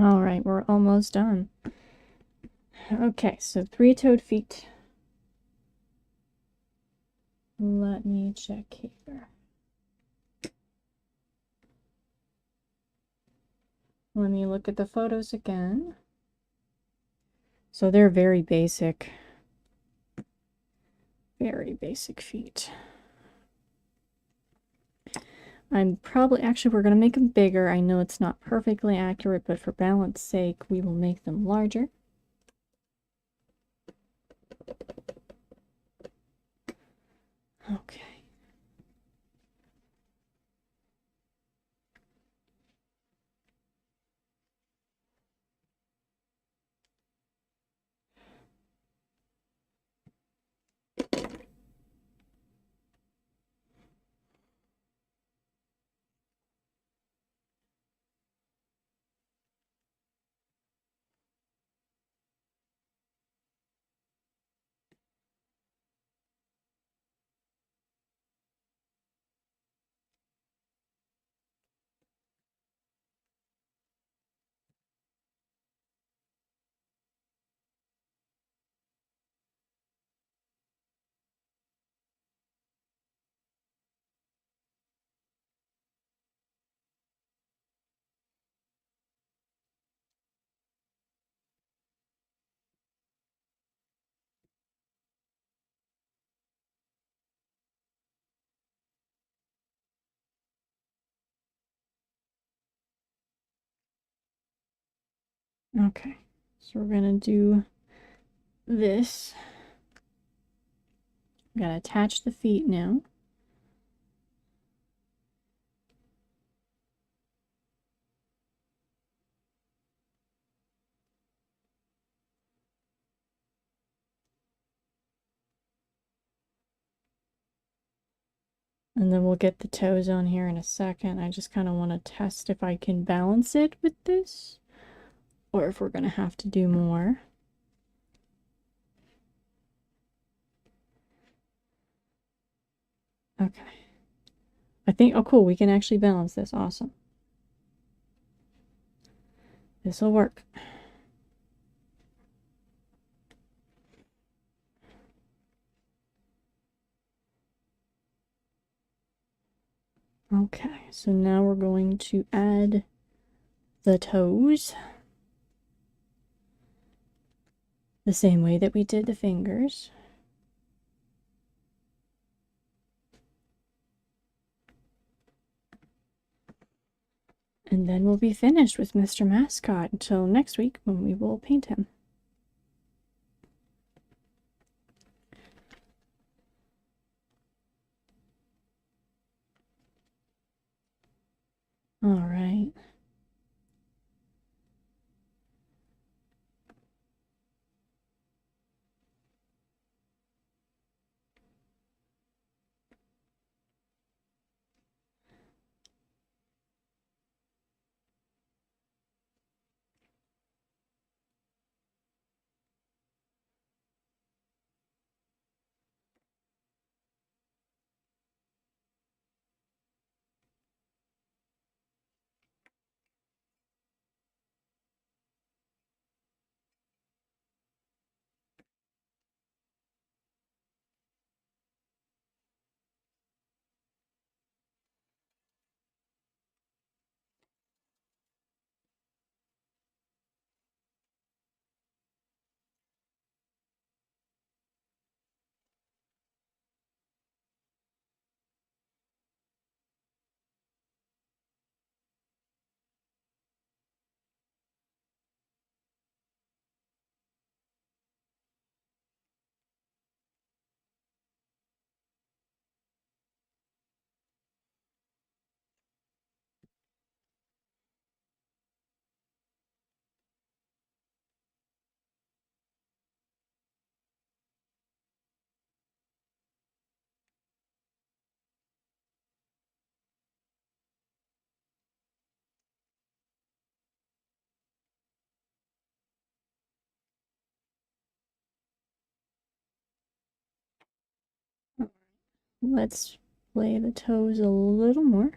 Speaker 1: Alright, we're almost done. Okay, so three-toed feet. Let me check here. Let me look at the photos again. So they're very basic feet. I'm probably, actually, we're going to make them bigger. I know it's not perfectly accurate, but for balance sake, we will make them larger. Okay. Okay, so we're gonna do this. I'm gonna attach the feet now. And then we'll get the toes on here in a second. I just kind of want to test if I can balance it with this, or if we're gonna have to do more. Okay. I think, oh cool, we can actually balance this. Awesome. This'll work. Okay, so now we're going to add the toes the same way that we did the fingers. And then we'll be finished with Mr. Mascot until next week when we will paint him. All right. Let's play the toes a little more.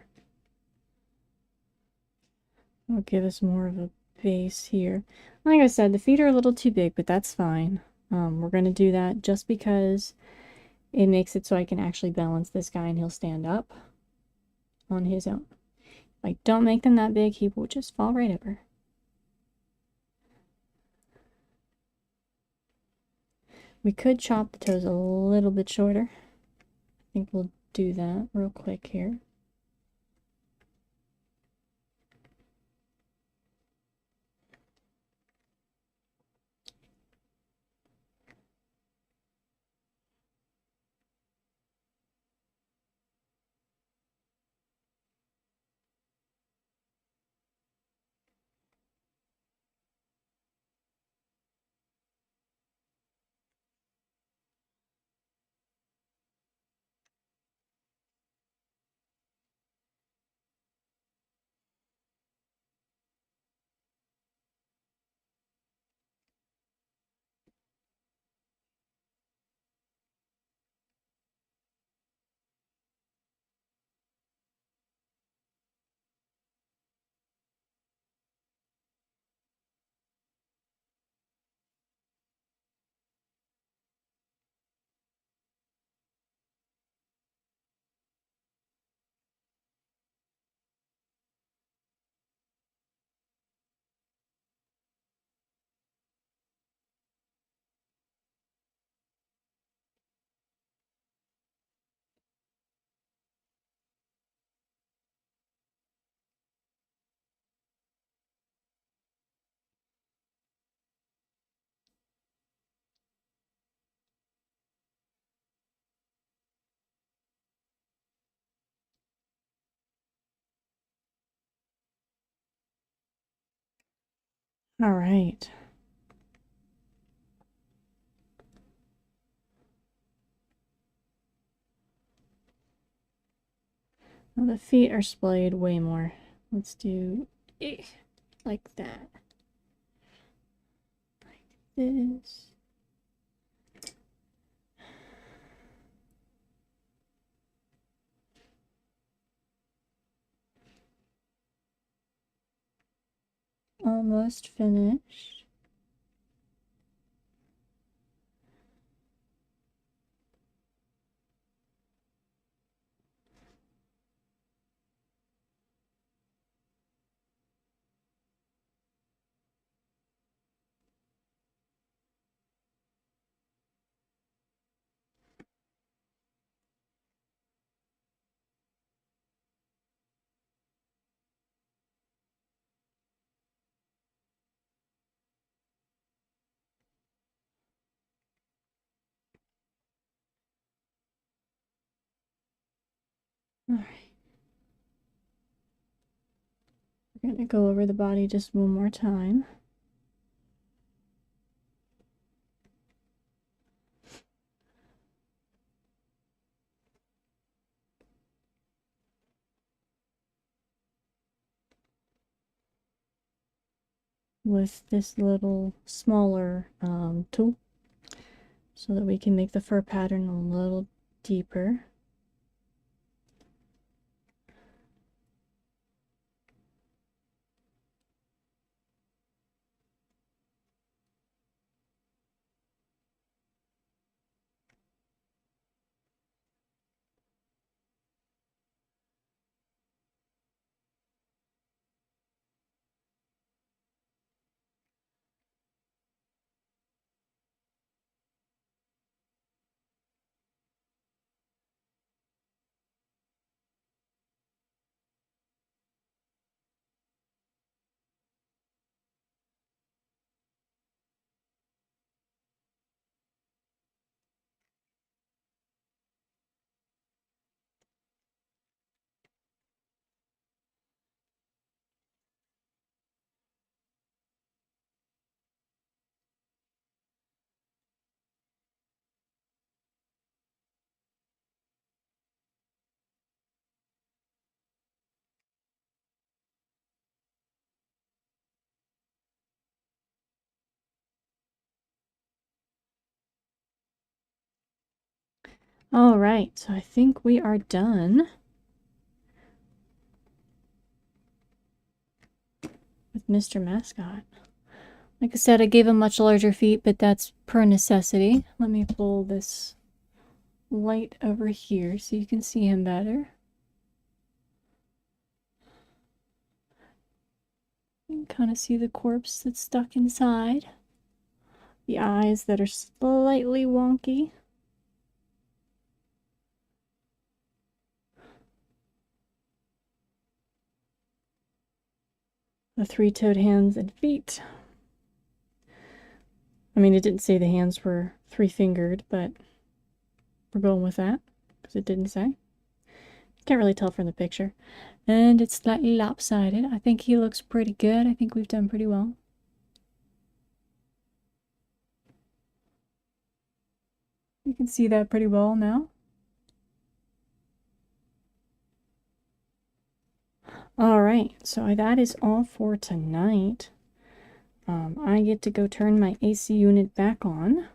Speaker 1: It'll give us more of a base here. Like I said, the feet are a little too big, but that's fine. We're going to do that just because it makes it so I can actually balance this guy and he'll stand up on his own. If I don't make them that big, he will just fall right over. We could chop the toes a little bit shorter. I think we'll do that real quick here. All right. Now the feet are splayed way more. Let's do like that. Like this. Almost finished. All right. We're going to go over the body just one more time. With this little smaller tool so that we can make the fur pattern a little deeper. All right, so I think we are done with Mr. Mascot. Like I said, I gave him much larger feet, but that's per necessity. Let me pull this light over here so you can see him better. You can kind of see the corpse that's stuck inside. the eyes that are slightly wonky. The three-toed hands and feet. I mean, it didn't say the hands were three-fingered, but we're going with that because it didn't say. Can't really tell from the picture. And it's slightly lopsided. I think he looks pretty good. I think we've done pretty well. You can see that pretty well now. All right, so that is all for tonight. I get to go turn my AC unit back on.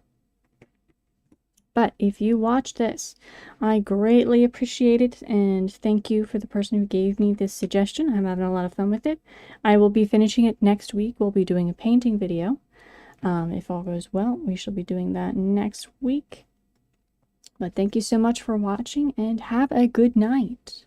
Speaker 1: But if you watch this, I greatly appreciate it, and thank you for the person who gave me this suggestion. I'm having a lot of fun with it. I will be finishing it next week. We'll be doing a painting video. If all goes well, we shall be doing that next week. But thank you so much for watching, and have a good night.